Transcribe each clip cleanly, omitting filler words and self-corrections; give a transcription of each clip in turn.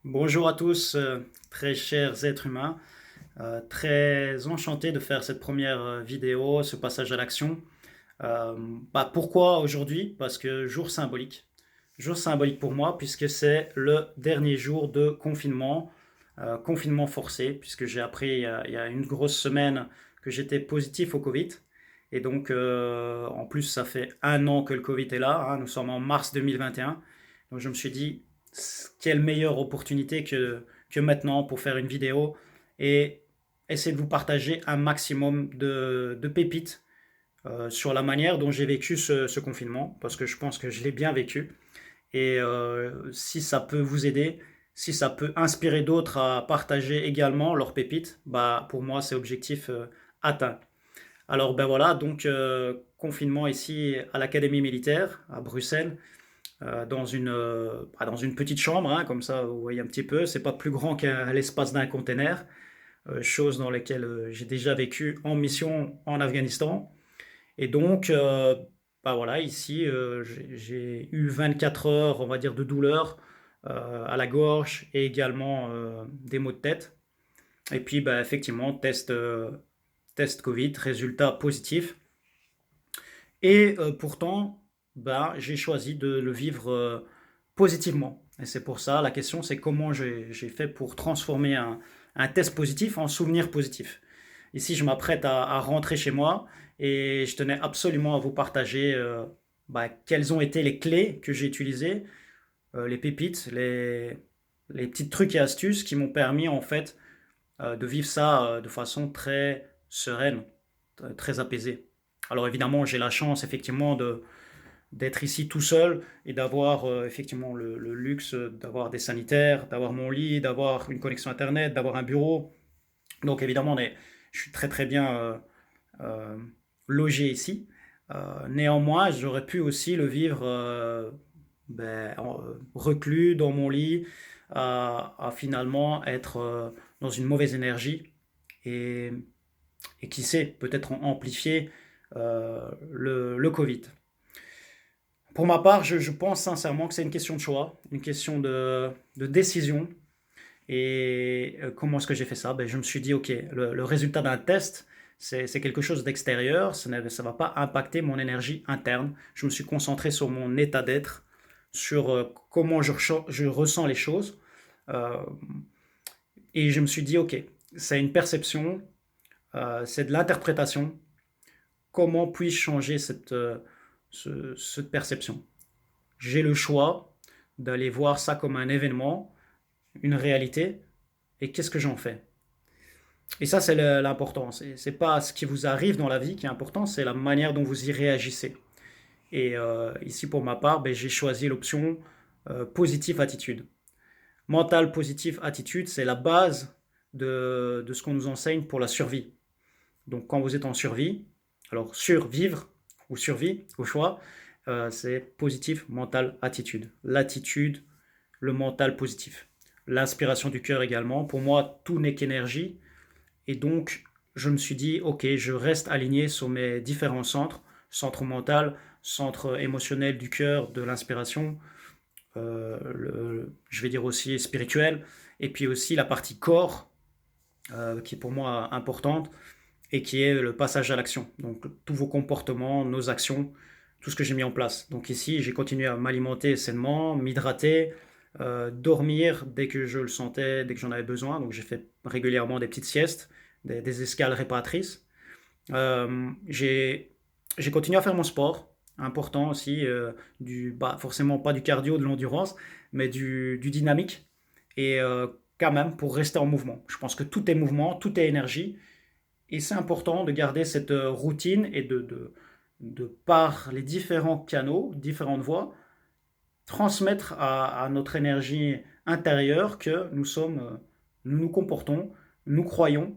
Bonjour à tous, très chers êtres humains. Très enchanté de faire cette première vidéo, ce passage à l'action. Euh, Pourquoi aujourd'hui? Parce que jour symbolique. Jour symbolique pour moi, puisque c'est le dernier jour de confinement, confinement forcé, puisque j'ai appris il y a une grosse semaine que j'étais positif au Covid. Et donc, en plus, ça fait un an que le Covid est là, hein, nous sommes en mars 2021. Donc, je me suis dit, quelle meilleure opportunité que maintenant pour faire une vidéo et essayer de vous partager un maximum de pépites sur la manière dont j'ai vécu ce confinement, parce que je pense que je l'ai bien vécu. Et si ça peut vous aider, si ça peut inspirer d'autres à partager également leurs pépites, pour moi, c'est objectif atteint. Alors ben voilà, donc confinement ici à l'Académie militaire à Bruxelles, dans une petite chambre, hein, comme ça vous voyez un petit peu, c'est pas plus grand qu'à l'espace d'un container, chose dans laquelle j'ai déjà vécu en mission en Afghanistan. Et donc, voilà, ici, j'ai eu 24 heures, on va dire, de douleur à la gorge et également des maux de tête. Et puis, effectivement, test Covid, résultat positif. Et pourtant, j'ai choisi de le vivre positivement. Et c'est pour ça, la question, c'est comment j'ai fait pour transformer un test positif en souvenir positif. Ici, je m'apprête à rentrer chez moi et je tenais absolument à vous partager quelles ont été les clés que j'ai utilisées, les pépites, les petits trucs et astuces qui m'ont permis en fait de vivre ça de façon très sereine, très apaisée. Alors évidemment, j'ai la chance effectivement d'être ici tout seul et d'avoir effectivement le luxe d'avoir des sanitaires, d'avoir mon lit, d'avoir une connexion Internet, d'avoir un bureau. Donc évidemment, je suis très très bien euh, logé ici. Néanmoins, j'aurais pu aussi le vivre reclus dans mon lit, à finalement être dans une mauvaise énergie et, et qui sait, peut-être amplifier le Covid. Pour ma part, je pense sincèrement que c'est une question de choix, une question de décision. Et comment est-ce que j'ai fait ça? Je me suis dit, OK, le résultat d'un test, c'est quelque chose d'extérieur, ça ne va pas impacter mon énergie interne. Je me suis concentré sur mon état d'être, sur comment je ressens les choses. Euh, et je me suis dit, OK, c'est une perception, c'est de l'interprétation. Comment puis-je changer cette perception? J'ai le choix d'aller voir ça comme un événement, une réalité, et qu'est-ce que j'en fais? Et ça, c'est l'important. C'est pas ce qui vous arrive dans la vie qui est important, c'est la manière dont vous y réagissez. Et ici, pour ma part, j'ai choisi l'option positive attitude. Mental positive attitude, c'est la base de ce qu'on nous enseigne pour la survie. Donc, quand vous êtes en survie, alors survivre ou survie, au choix, c'est positif, mental, attitude. L'attitude, le mental positif. L'inspiration du cœur également. Pour moi, tout n'est qu'énergie. Et donc, je me suis dit, ok, je reste aligné sur mes différents centres, centre mental, centre émotionnel du cœur, de l'inspiration, je vais dire aussi spirituel, et puis aussi la partie corps, qui est pour moi importante, et qui est le passage à l'action. Donc, tous vos comportements, nos actions, tout ce que j'ai mis en place. Donc ici, j'ai continué à m'alimenter sainement, m'hydrater, dormir dès que je le sentais, dès que j'en avais besoin. Donc j'ai fait régulièrement des petites siestes, des escales réparatrices. J'ai continué à faire mon sport, important aussi, forcément pas du cardio, de l'endurance, mais du dynamique. Et quand même pour rester en mouvement. Je pense que tout est mouvement, tout est énergie. Et c'est important de garder cette routine et de par les différents canaux, différentes voies, transmettre à notre énergie intérieure que nous nous comportons, nous croyons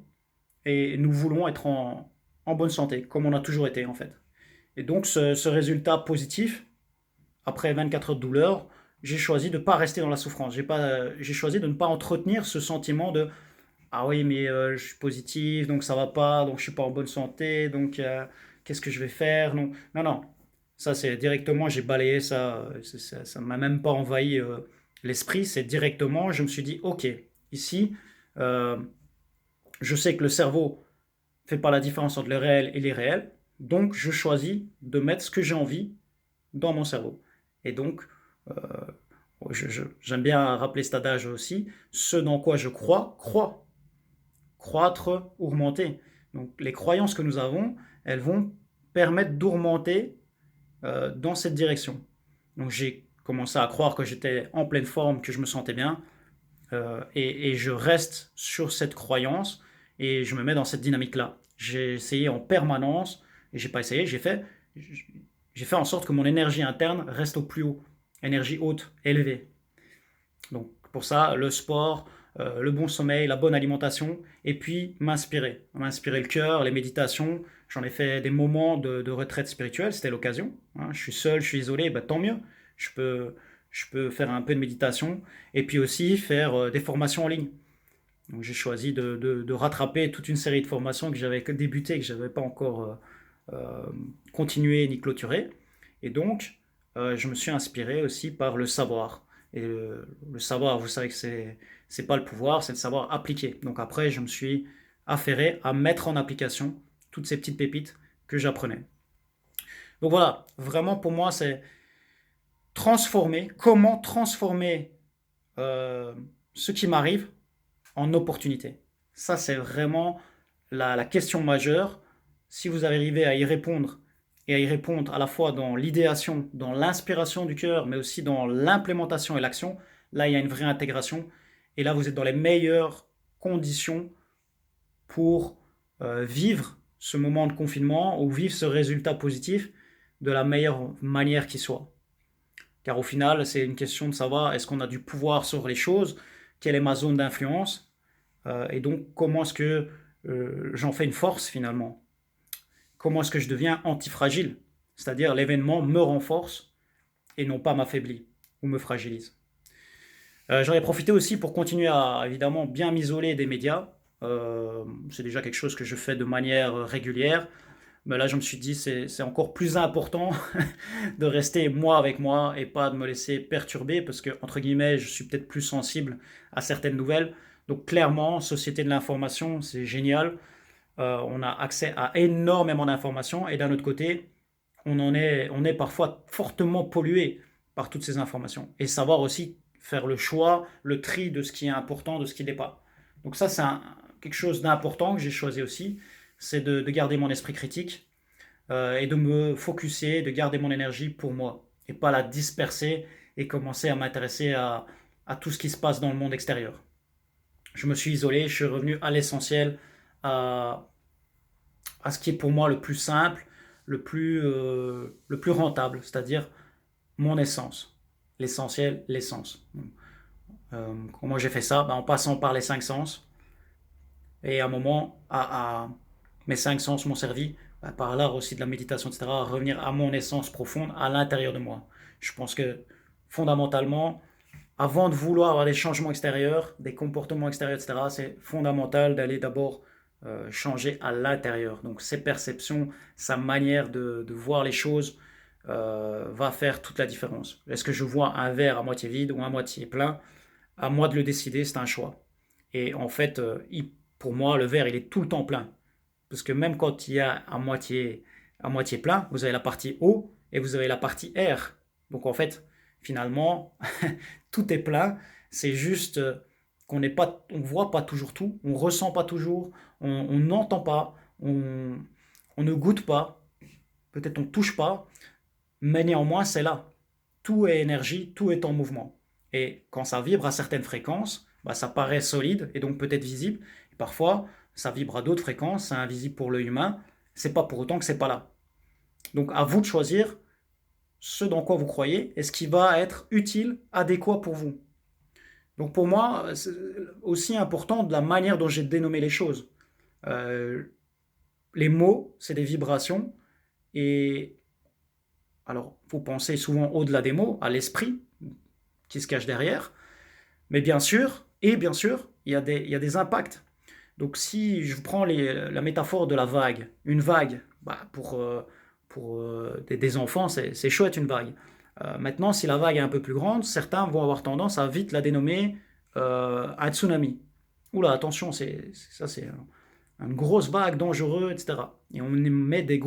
et nous voulons être en bonne santé, comme on a toujours été en fait. Et donc ce résultat positif, après 24 heures de douleur, j'ai choisi de ne pas rester dans la souffrance. J'ai choisi de ne pas entretenir ce sentiment de ah oui, mais je suis positif, donc ça va pas, donc je suis pas en bonne santé, donc qu'est-ce que je vais faire? Non, non, non. Ça, c'est directement, j'ai balayé ça, ça m'a même pas envahi L'esprit, c'est directement, je me suis dit, ok, ici, euh, je sais que le cerveau fait pas la différence entre le réel et l'irréel, donc je choisis de mettre ce que j'ai envie dans mon cerveau. Et donc, euh, j'aime bien rappeler cet adage aussi, ce dans quoi je crois, croit, croître, augmenter. Donc les croyances que nous avons, elles vont permettre d'augmenter dans cette direction. Donc j'ai commencé à croire que j'étais en pleine forme, que je me sentais bien, et je reste sur cette croyance et je me mets dans cette dynamique-là. J'ai essayé en permanence, et j'ai pas essayé, j'ai fait en sorte que mon énergie interne reste au plus haut, énergie haute, élevée. Donc pour ça, le sport, le bon sommeil, la bonne alimentation, et puis m'inspirer le cœur, les méditations. J'en ai fait des moments de retraite spirituelle, c'était l'occasion. Hein. Je suis seul, je suis isolé, bah, tant mieux. Je peux, je peux faire un peu de méditation, et puis aussi faire des formations en ligne. Donc j'ai choisi de rattraper toute une série de formations que j'avais débuté, que je n'avais pas encore continué ni clôturé. Et donc, je me suis inspiré aussi par le savoir. Et le savoir, vous savez que c'est pas le pouvoir, c'est le savoir appliqué. Donc après, je me suis affairé à mettre en application toutes ces petites pépites que j'apprenais. Donc voilà, vraiment pour moi, c'est comment transformer euh, ce qui m'arrive en opportunité. Ça, c'est vraiment la question majeure. Si vous arrivez à y répondre, et à y répondre à la fois dans l'idéation, dans l'inspiration du cœur, mais aussi dans l'implémentation et l'action, là, il y a une vraie intégration. Et là, vous êtes dans les meilleures conditions pour vivre ce moment de confinement ou vivre ce résultat positif de la meilleure manière qui soit. Car au final, c'est une question de savoir est-ce qu'on a du pouvoir sur les choses, quelle est ma zone d'influence, et donc comment est-ce que j'en fais une force finalement. Comment est-ce que je deviens antifragile, c'est-à-dire l'événement me renforce et non pas m'affaiblit ou me fragilise. J'en ai profité aussi pour continuer à évidemment bien m'isoler des médias. C'est déjà quelque chose que je fais de manière régulière. Mais là, je me suis dit, c'est encore plus important de rester moi avec moi et pas de me laisser perturber parce que, entre guillemets, je suis peut-être plus sensible à certaines nouvelles. Donc, clairement, Société de l'information, c'est génial. On a accès à énormément d'informations et d'un autre côté, on est parfois fortement pollué par toutes ces informations. Et savoir aussi faire le choix, le tri de ce qui est important, de ce qui n'est pas. Donc ça, c'est quelque chose d'important que j'ai choisi aussi, c'est de garder mon esprit critique et de me focuser, de garder mon énergie pour moi et pas la disperser et commencer à m'intéresser à tout ce qui se passe dans le monde extérieur. Je me suis isolé, je suis revenu à l'essentiel, à, à ce qui est pour moi le plus simple, le plus rentable, c'est-à-dire mon essence. L'essentiel, l'essence. Comment j'ai fait ça? Ben, en passant par les cinq sens. Et à un moment, mes cinq sens m'ont servi, ben, par l'art aussi de la méditation, etc., à revenir à mon essence profonde, à l'intérieur de moi. Je pense que fondamentalement, avant de vouloir avoir des changements extérieurs, des comportements extérieurs, etc., c'est fondamental d'aller d'abord changer à l'intérieur. Donc ses perceptions, sa manière de voir les choses va faire toute la différence. Est-ce que je vois un verre à moitié vide ou à moitié plein? À moi de le décider, c'est un choix. Et en fait, pour moi, le verre, il est tout le temps plein. Parce que même quand il y a à moitié plein, vous avez la partie eau et vous avez la partie air. Donc en fait, finalement, tout est plein. C'est juste qu'on n'est pas, on voit pas toujours tout, on ressent pas toujours, on n'entend pas, on ne goûte pas, peut-être on touche pas, mais néanmoins c'est là. Tout est énergie, tout est en mouvement. Et quand ça vibre à certaines fréquences, bah, ça paraît solide et donc peut-être visible. Et parfois, ça vibre à d'autres fréquences, c'est invisible pour l'œil humain. C'est pas pour autant que c'est pas là. Donc à vous de choisir ce dans quoi vous croyez et ce qui va être utile, adéquat pour vous. Donc pour moi, c'est aussi important de la manière dont j'ai dénommé les choses. Euh, les mots, c'est des vibrations. Et alors, vous pensez souvent au-delà des mots, à l'esprit qui se cache derrière. Mais bien sûr, il y a des impacts. Donc si je prends la métaphore de la vague, une vague, bah, pour des enfants, c'est chouette une vague. Maintenant, si la vague est un peu plus grande, certains vont avoir tendance à vite la dénommer un tsunami. Oula, attention, c'est une grosse vague, dangereuse, etc. Et on met des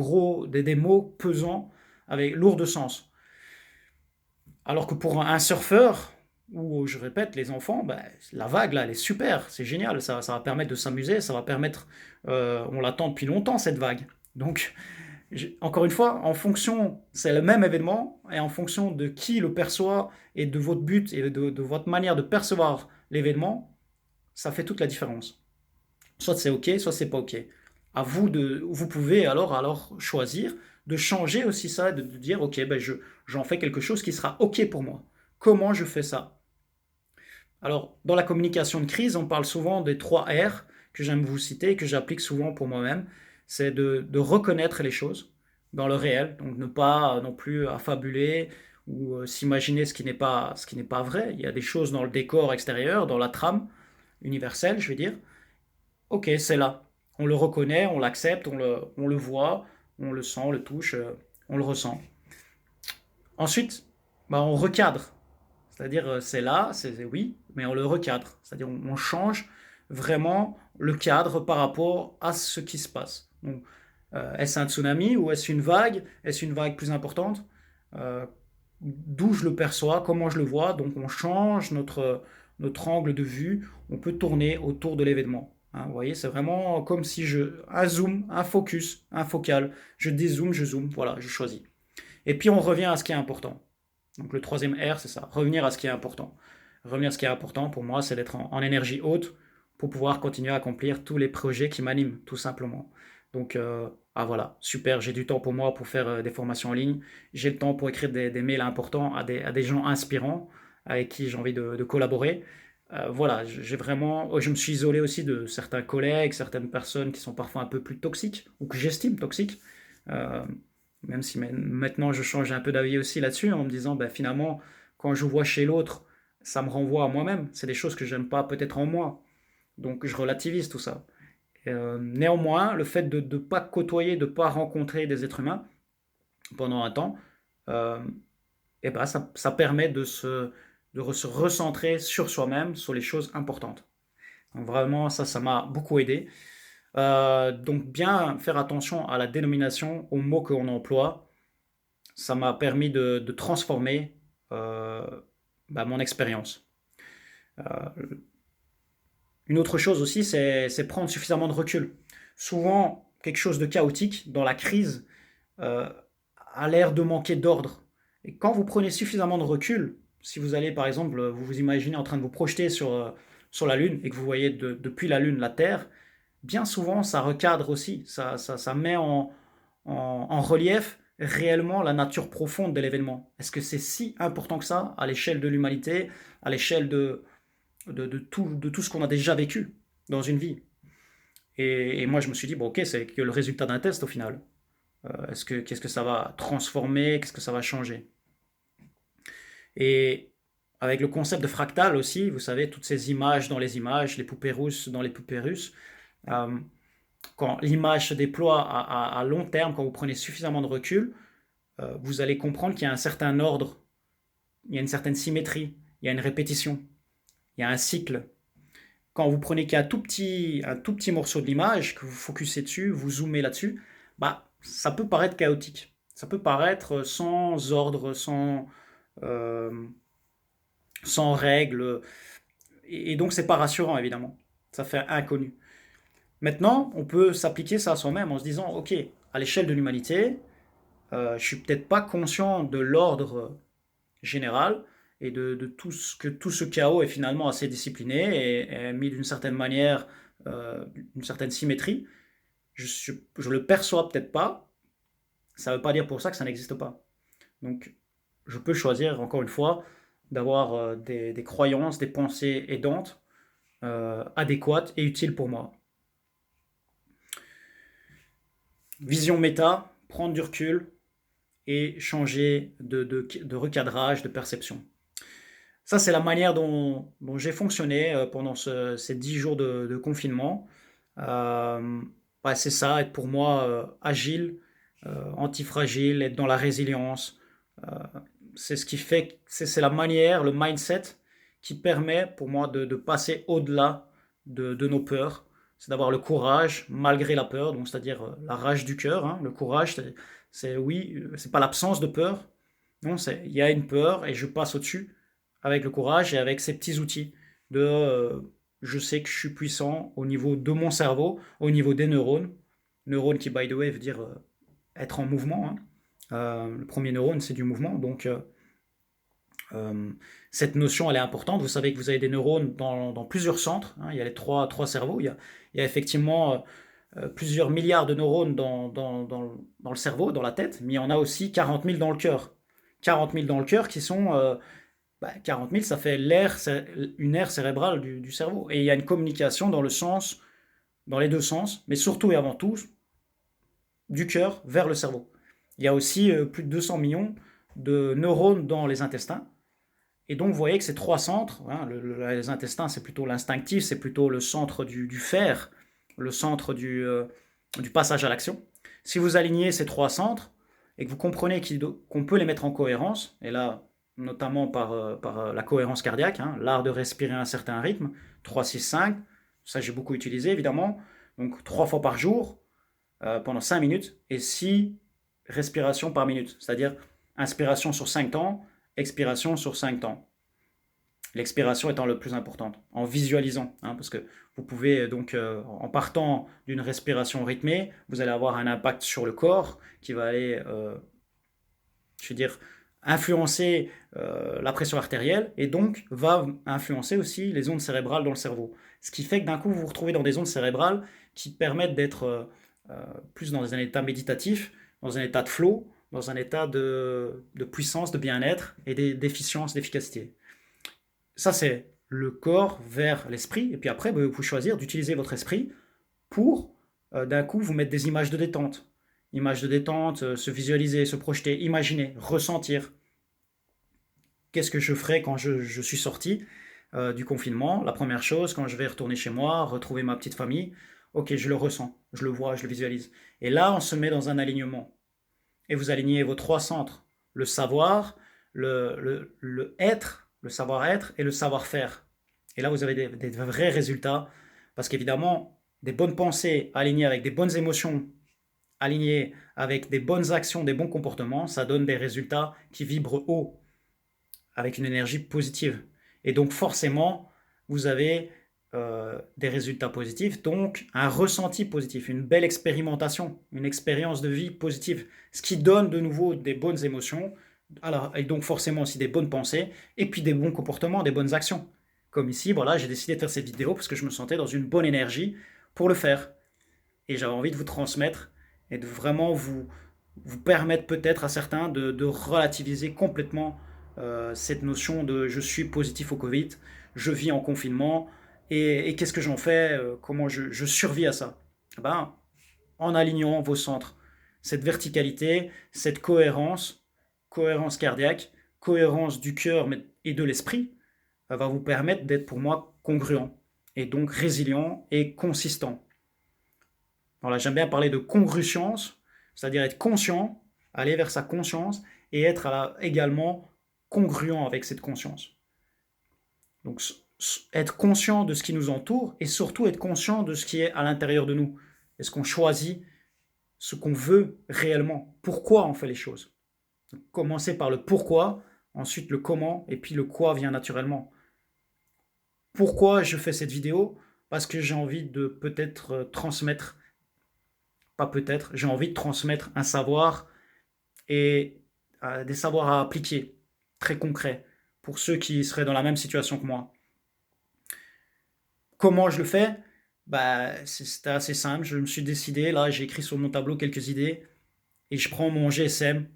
mots pesants, avec lourd de sens. Alors que pour un surfeur, ou je répète, les enfants, ben, la vague là, elle est super, c'est génial, ça va permettre de s'amuser, ça va permettre, on l'attend depuis longtemps cette vague. Donc, encore une fois, en fonction, c'est le même événement, et en fonction de qui le perçoit, et de votre but, et de votre manière de percevoir l'événement, ça fait toute la différence. Soit c'est OK, soit c'est pas OK. Vous pouvez alors choisir de changer aussi ça, de dire OK, ben j'en fais quelque chose qui sera OK pour moi. Comment je fais ça? Alors, dans la communication de crise, on parle souvent des 3 R que j'aime vous citer, que j'applique souvent pour moi-même. C'est de reconnaître les choses dans le réel, donc ne pas non plus affabuler ou s'imaginer ce qui n'est pas vrai. Il y a des choses dans le décor extérieur, dans la trame universelle, je vais dire. Ok, c'est là. On le reconnaît, on l'accepte, on le voit, on le sent, on le touche, on le ressent. Ensuite, bah, on recadre. C'est-à-dire, c'est là, c'est oui, mais on le recadre. C'est-à-dire, on change vraiment le cadre par rapport à ce qui se passe. Donc, est-ce un tsunami ou est-ce une vague? Est-ce une vague plus importante? Euh, D'où je le perçois, comment je le vois. Donc, on change notre angle de vue. On peut tourner autour de l'événement. Hein, vous voyez, c'est vraiment comme si un zoom, un focus, un focal. Je dézoome, je zoome. Voilà, je choisis. Et puis, on revient à ce qui est important. Donc le troisième R, c'est ça, revenir à ce qui est important. Revenir à ce qui est important pour moi, c'est d'être en énergie haute pour pouvoir continuer à accomplir tous les projets qui m'animent, tout simplement. Donc, voilà, super, j'ai du temps pour moi pour faire des formations en ligne, j'ai le temps pour écrire des mails importants à des gens inspirants avec qui j'ai envie de collaborer. Voilà, j'ai vraiment, je me suis isolé aussi de certains collègues, certaines personnes qui sont parfois un peu plus toxiques, ou que j'estime toxiques. Euh, Même si maintenant je change un peu d'avis aussi là-dessus, en me disant, ben, finalement, quand je vois chez l'autre, ça me renvoie à moi-même. C'est des choses que j'aime pas peut-être en moi. Donc je relativise tout ça. Néanmoins, le fait de ne pas côtoyer, de ne pas rencontrer des êtres humains pendant un temps, euh, eh ben, ça permet se recentrer sur soi-même, sur les choses importantes. Donc vraiment, ça m'a beaucoup aidé. Donc bien faire attention à la dénomination, aux mots qu'on emploie. Ça m'a permis de transformer euh, mon expérience. Euh, une autre chose aussi, c'est prendre suffisamment de recul. Souvent, quelque chose de chaotique dans la crise euh, a l'air de manquer d'ordre. Et quand vous prenez suffisamment de recul, si vous allez par exemple, vous vous imaginez en train de vous projeter sur la Lune et que vous voyez depuis la Lune la Terre, bien souvent ça recadre aussi, ça met en relief réellement la nature profonde de l'événement. Est-ce que c'est si important que ça à l'échelle de l'humanité, à l'échelle de tout ce qu'on a déjà vécu dans une vie? Et moi je me suis dit, bon ok, c'est que le résultat d'un test au final. Qu'est-ce que ça va transformer, qu'est-ce que ça va changer? Et avec le concept de fractal aussi, vous savez, toutes ces images dans les images, les poupées russes dans les poupées russes, euh, quand l'image se déploie à long terme, quand vous prenez suffisamment de recul, vous allez comprendre qu'il y a un certain ordre, il y a une certaine symétrie, il y a une répétition, il y a un cycle. Quand vous prenez un tout petit morceau de l'image, que vous focussez dessus, vous zoomez là-dessus, bah, ça peut paraître chaotique. Ça peut paraître sans ordre, euh, sans règles. Et donc, c'est pas rassurant, évidemment. Ça fait inconnu. Maintenant, on peut s'appliquer ça à soi-même en se disant, OK, à l'échelle de l'humanité, je suis peut-être pas conscient de l'ordre général et de tout ce chaos est finalement assez discipliné et est mis d'une certaine manière, d'une certaine symétrie. Je le perçois peut-être pas, ça ne veut pas dire pour ça que ça n'existe pas. Donc je peux choisir, encore une fois, d'avoir des croyances, des pensées aidantes, adéquates et utiles pour moi. Vision méta, prendre du recul et changer de recadrage, de perception. Ça, c'est la manière dont j'ai fonctionné pendant ces 10 jours de confinement. Euh, c'est ça, être pour moi agile, antifragile, être dans la résilience. Euh, c'est ce qui fait, c'est la manière, le mindset qui permet pour moi de passer au-delà de nos peurs. C'est d'avoir le courage malgré la peur, donc c'est-à-dire la rage du cœur, hein. Le courage, oui, c'est pas l'absence de peur. Non, il y a une peur et je passe au-dessus avec le courage et avec ces petits outils de je sais que je suis puissant au niveau de mon cerveau, au niveau des neurones. Neurones qui, by the way, veut dire être en mouvement, hein. Le premier neurone, c'est du mouvement. Donc, euh, cette notion, elle est importante. Vous savez que vous avez des neurones dans plusieurs centres, hein. Il y a les trois cerveaux. Il y a effectivement plusieurs milliards de neurones dans le cerveau, dans la tête, mais il y en a aussi 40 000 dans le cœur. 40 000 dans le cœur qui sont 40 000, ça fait une aire cérébrale du cerveau. Et il y a une communication dans les deux sens, mais surtout et avant tout, du cœur vers le cerveau. Il y a aussi plus de 200 millions de neurones dans les intestins. Et donc, vous voyez que ces trois centres, hein, les intestins, c'est plutôt l'instinctif, c'est plutôt le centre du faire, le centre du passage à l'action. Si vous alignez ces trois centres et que vous comprenez qu'on peut les mettre en cohérence, et là, notamment par la cohérence cardiaque, hein, l'art de respirer à un certain rythme, 3, 6, 5, ça j'ai beaucoup utilisé évidemment, donc 3 fois par jour, pendant 5 minutes, et 6 respirations par minute, c'est-à-dire inspiration sur 5 temps, expiration sur 5 temps. L'expiration étant le plus importante, en visualisant, hein, parce que vous pouvez donc, en partant d'une respiration rythmée, vous allez avoir un impact sur le corps qui va aller, je veux dire, influencer la pression artérielle et donc va influencer aussi les ondes cérébrales dans le cerveau. Ce qui fait que d'un coup, vous vous retrouvez dans des ondes cérébrales qui permettent d'être plus dans un état méditatif, dans un état de flow, dans un état de puissance, de bien-être et d'efficience, d'efficacité. Ça, c'est le corps vers l'esprit. Et puis après, vous pouvez choisir d'utiliser votre esprit pour, d'un coup, vous mettre des images de détente. Images de détente, se visualiser, se projeter, imaginer, ressentir. Qu'est-ce que je ferai quand je suis sorti du confinement? La première chose, quand je vais retourner chez moi, retrouver ma petite famille, ok, je le ressens, je le vois, je le visualise. Et là, on se met dans un alignement. Et vous alignez vos trois centres, le savoir, le être, le savoir-être et le savoir-faire. Et là, vous avez des vrais résultats, parce qu'évidemment, des bonnes pensées alignées avec des bonnes émotions, alignées avec des bonnes actions, des bons comportements, ça donne des résultats qui vibrent haut, avec une énergie positive. Et donc forcément, vous avez des résultats positifs, donc un ressenti positif, une belle expérimentation, une expérience de vie positive, ce qui donne de nouveau des bonnes émotions, alors, et donc forcément aussi des bonnes pensées, et puis des bons comportements, des bonnes actions. Comme ici, voilà, j'ai décidé de faire cette vidéo parce que je me sentais dans une bonne énergie pour le faire. Et j'avais envie de vous transmettre et de vraiment vous permettre peut-être à certains de relativiser complètement cette notion de je suis positif au Covid, je vis en confinement, et qu'est-ce que j'en fais, comment je survis à ça. Ben, en alignant vos centres, cette verticalité, cette cohérence, cohérence cardiaque, cohérence du cœur et de l'esprit, va vous permettre d'être pour moi congruent, et donc résilient et consistant. Voilà, j'aime bien parler de congruence, c'est-à-dire être conscient, aller vers sa conscience et être également congruent avec cette conscience. Donc être conscient de ce qui nous entoure et surtout être conscient de ce qui est à l'intérieur de nous. Est-ce qu'on choisit ce qu'on veut réellement? Pourquoi on fait les choses? Donc, commencer par le pourquoi, ensuite le comment et puis le quoi vient naturellement. Pourquoi je fais cette vidéo? Parce que j'ai envie de peut-être transmettre, pas peut-être, j'ai envie de transmettre un savoir et des savoirs à appliquer, très concrets, pour ceux qui seraient dans la même situation que moi. Comment je le fais? C'était assez simple, je me suis décidé, là j'ai écrit sur mon tableau quelques idées, et je prends mon GSM,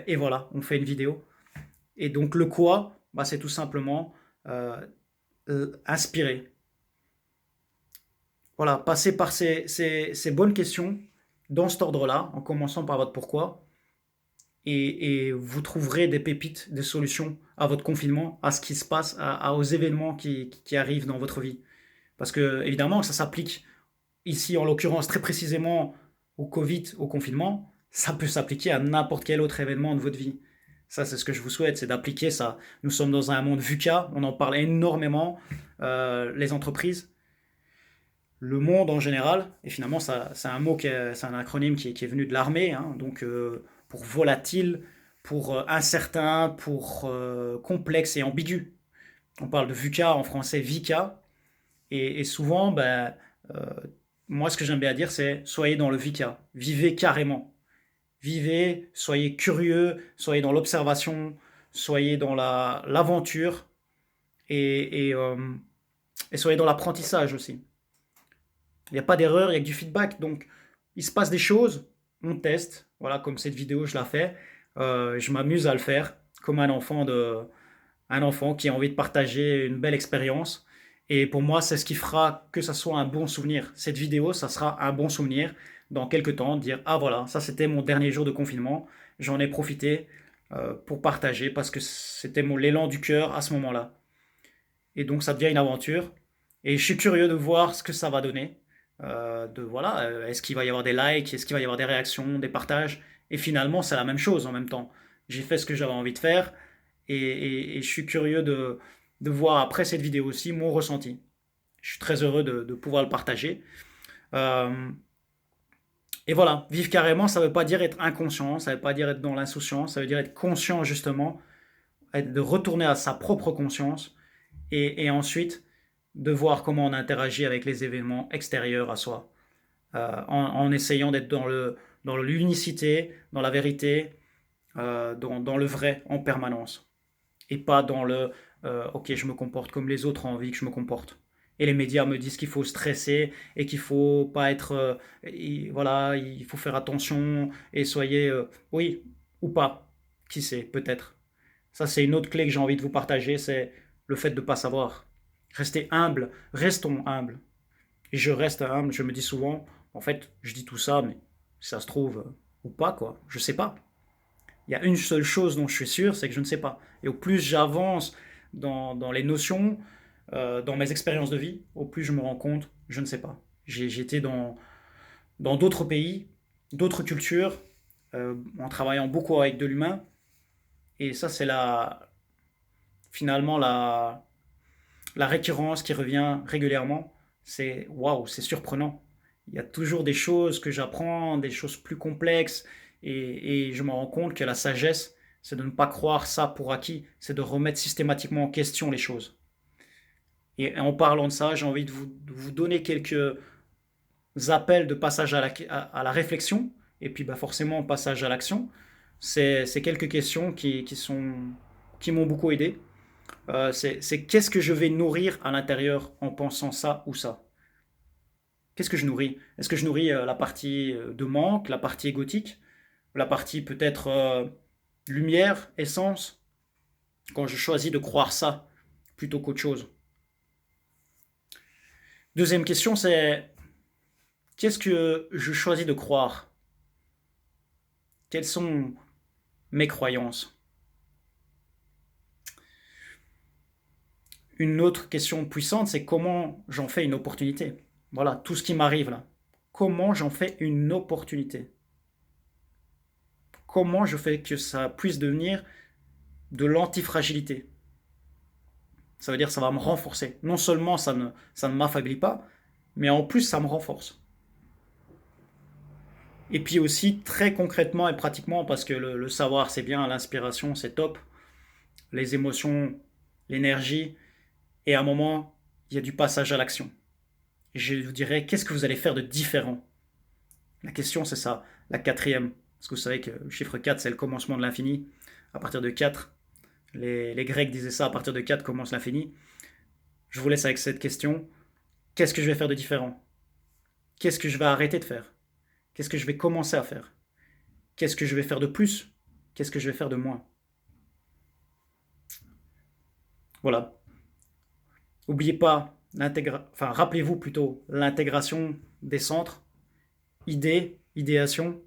et voilà, on fait une vidéo. Et donc le quoi, c'est tout simplement inspirer. Voilà, passer par ces bonnes questions, dans cet ordre-là, en commençant par votre pourquoi, et vous trouverez des pépites, des solutions à votre confinement, à ce qui se passe, aux événements qui arrivent dans votre vie. Parce que, évidemment, ça s'applique ici, en l'occurrence, très précisément au Covid, au confinement, ça peut s'appliquer à n'importe quel autre événement de votre vie. Ça, c'est ce que je vous souhaite, c'est d'appliquer ça. Nous sommes dans un monde VUCA, on en parle énormément, les entreprises, le monde en général, et finalement, ça, c'est un mot, c'est un acronyme qui est venu de l'armée, hein, donc pour volatile, pour incertain, pour complexe et ambigu. On parle de VUCA en français, VICA, et souvent, ben, euh, moi, ce que j'aime bien dire, c'est soyez dans le VICA, vivez carrément. Vivez, soyez curieux, soyez dans l'observation, soyez dans l'aventure et et soyez dans l'apprentissage aussi. Il n'y a pas d'erreur, il n'y a que du feedback. Donc, il se passe des choses, on teste. Voilà, comme cette vidéo, je la fais. Je m'amuse à le faire, comme un enfant qui a envie de partager une belle expérience. Et pour moi, c'est ce qui fera que ça soit un bon souvenir. Cette vidéo, ça sera un bon souvenir dans quelques temps, de dire, ah voilà, ça c'était mon dernier jour de confinement, j'en ai profité pour partager parce que c'était l'élan du cœur à ce moment-là. Et donc ça devient une aventure. Et je suis curieux de voir ce que ça va donner. Voilà, est-ce qu'il va y avoir des likes, est-ce qu'il va y avoir des réactions, des partages. Et finalement, c'est la même chose en même temps. J'ai fait ce que j'avais envie de faire et je suis curieux de voir après cette vidéo aussi mon ressenti. Je suis très heureux de pouvoir le partager. Euh, et voilà, vivre carrément, ça ne veut pas dire être inconscient, ça ne veut pas dire être dans l'insouciance, ça veut dire être conscient justement, de retourner à sa propre conscience et ensuite de voir comment on interagit avec les événements extérieurs à soi, en essayant d'être dans l'unicité, dans la vérité, dans le vrai en permanence, et pas dans le ok, je me comporte comme les autres ont envie que je me comporte. Et les médias me disent qu'il faut stresser et qu'il faut pas être, voilà, il faut faire attention et soyez, oui, ou pas, qui sait, peut-être. Ça, c'est une autre clé que j'ai envie de vous partager, c'est le fait de ne pas savoir. Restez humble, restons humbles. Et je reste humble, je me dis souvent, en fait, je dis tout ça, mais ça se trouve, ou pas, quoi. Je sais pas. Il y a une seule chose dont je suis sûr, c'est que je ne sais pas. Et au plus j'avance dans les notions, dans mes expériences de vie, au plus je me rends compte, je ne sais pas. J'étais dans d'autres pays, d'autres cultures, en travaillant beaucoup avec de l'humain. Et ça, c'est finalement la récurrence qui revient régulièrement. C'est waouh, c'est surprenant. Il y a toujours des choses que j'apprends, des choses plus complexes, et je me rends compte que la sagesse, c'est de ne pas croire ça pour acquis, c'est de remettre systématiquement en question les choses. Et en parlant de ça, j'ai envie de vous donner quelques appels de passage à la réflexion, et puis bah, forcément passage à l'action. C'est quelques questions qui m'ont beaucoup aidé. C'est qu'est-ce que je vais nourrir à l'intérieur en pensant ça ou ça. Qu'est-ce que je nourris? Est-ce que je nourris la partie de manque, la partie égotique, la partie peut-être lumière, essence, quand je choisis de croire ça plutôt qu'autre chose? Deuxième question, c'est qu'est-ce que je choisis de croire? Quelles sont mes croyances? Une autre question puissante, c'est comment j'en fais une opportunité. Voilà, tout ce qui m'arrive là. Comment j'en fais une opportunité? Comment je fais que ça puisse devenir de l'antifragilité? Ça veut dire que ça va me renforcer. Non seulement ça ne m'affaiblit pas, mais en plus ça me renforce. Et puis aussi très concrètement et pratiquement, parce que le savoir c'est bien, l'inspiration c'est top, les émotions, l'énergie, et à un moment, il y a du passage à l'action. Je vous dirais, qu'est-ce que vous allez faire de différent? La question, c'est ça. La quatrième. Parce que vous savez que le chiffre 4, c'est le commencement de l'infini. À partir de 4, les Grecs disaient ça, à partir de 4 commence l'infini. Je vous laisse avec cette question. Qu'est-ce que je vais faire de différent? Qu'est-ce que je vais arrêter de faire? Qu'est-ce que je vais commencer à faire? Qu'est-ce que je vais faire de plus? Qu'est-ce que je vais faire de moins? Voilà. N'oubliez pas enfin, rappelez-vous plutôt l'intégration des centres, idées, idéation,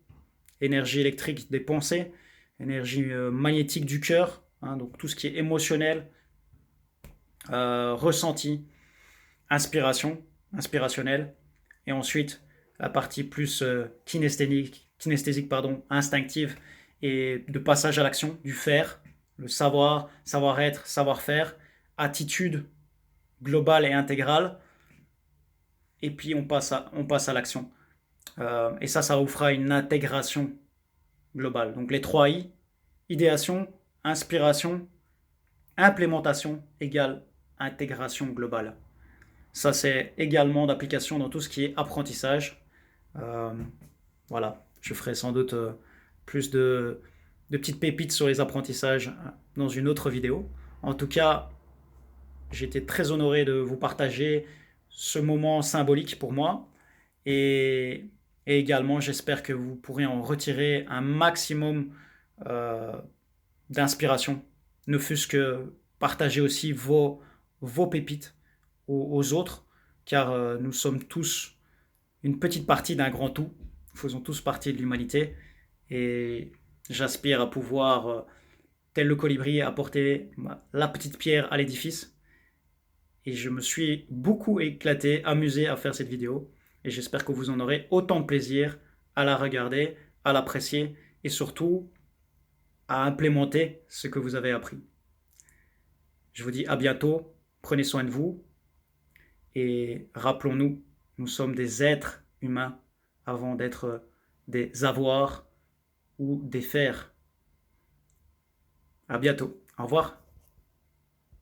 énergie électrique des pensées, énergie magnétique du cœur, hein, donc tout ce qui est émotionnel, ressenti, inspiration, inspirationnel, et ensuite la partie plus kinesthésique, pardon, instinctive et de passage à l'action, du faire, le savoir, savoir-être, savoir-faire, attitude globale et intégrale, et puis on passe à l'action. Et ça vous fera une intégration globale. Donc les 3 I, idéation, inspiration, implémentation égale intégration globale. Ça, c'est également d'application dans tout ce qui est apprentissage. Euh, voilà, je ferai sans doute plus de petites pépites sur les apprentissages dans une autre vidéo. En tout cas, j'ai été très honoré de vous partager ce moment symbolique pour moi. Et, et également, j'espère que vous pourrez en retirer un maximum euh, d'inspiration. Ne fût-ce que partager aussi vos pépites aux autres, car nous sommes tous une petite partie d'un grand tout. Nous faisons tous partie de l'humanité. Et j'aspire à pouvoir, tel le colibri, apporter la petite pierre à l'édifice. Et je me suis beaucoup éclaté, amusé à faire cette vidéo. Et j'espère que vous en aurez autant de plaisir à la regarder, à l'apprécier et surtout à implémenter ce que vous avez appris. Je vous dis à bientôt, prenez soin de vous et rappelons-nous, nous sommes des êtres humains avant d'être des avoirs ou des fers. À bientôt, au revoir.